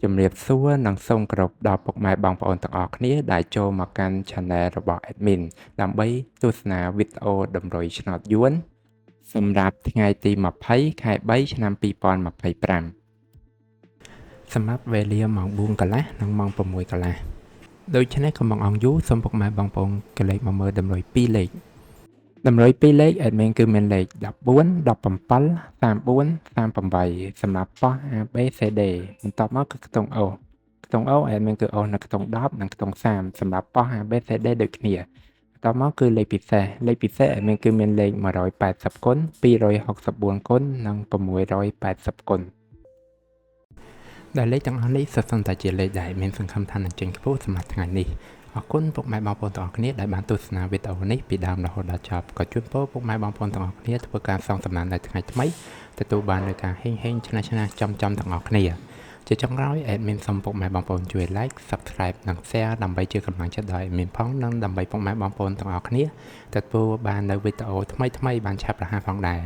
ជំរាបសួរនិងសូមគោរពដល់ពុកម៉ែបងប្អូនទាំងអស់គ្នាដែលចូលមកកាន់ Channel របស់ Admin ដើម្បីទស្សនាវីដេអូតម្រុយឆ្នោតយួនសម្រាប់ថ្ងៃទី20ខែ3ឆ្នាំ2025សម្រាប់វេលាម៉ោង 4 កន្លះនិងម៉ោង 6 កន្លះដូច្នេះកុំបង្អង់យូរសូមពុកម៉ែបងប្អូនកលេចមកមើលតម្រុយ2លេខតម្រុយ2លេខ Admin គឺមានលេខ14 17 34 38សម្រាប់ប៉ុស ABCD បន្ទាប់មកគឺខ្ទង់ O ខ្ទង់ O Admin គឺ O នៅខ្ទង់10និងខ្ទង់30សម្រាប់ប៉ុស ABCD ដូចគ្នាបន្ទាប់មកគឺលេខពិសេស Admin គឺមានលេខ180គុណ264គុណនិង680គុណដែលលេខទាំងអស់នេះសុទ្ធសឹងតែជាលេខដែលមានសង្ឃឹមថានឹងចេញខ្ពស់សម្រាប់ថ្ងៃនេះអរគុណពុកម៉ែបងប្អូនទាំងអស់គ្នាដែលបានទស្សនាវីដេអូនេះពីដើមរហូតដល់ចប់ក៏ជូនពរពុកម៉ែបងប្អូនទាំងអស់គ្នាធ្វើការសងសំណាននៅថ្ងៃថ្មីទទួលបាននូវការហេងឆ្នះចំទាំងអស់គ្នាជាចុងក្រោយ Admin សូមពុកម៉ែបងប្អូនជួយ Like Subscribe និង Share ដើម្បីជាកម្លាំងចិត្តដល់ Admin ផងនិងដើម្បីពុកម៉ែបងប្អូនទាំងអស់គ្នាទទួលបាននូវវីដេអូថ្មីបានឆាប់រហ័សផងដែរ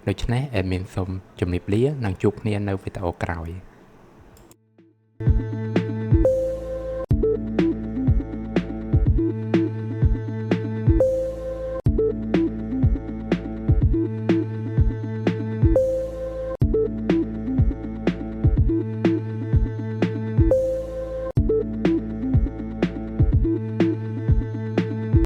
ដូច្នេះ Admin សូមជម្រាបលានិងជួបគ្នានៅវីដេអូក្រោយ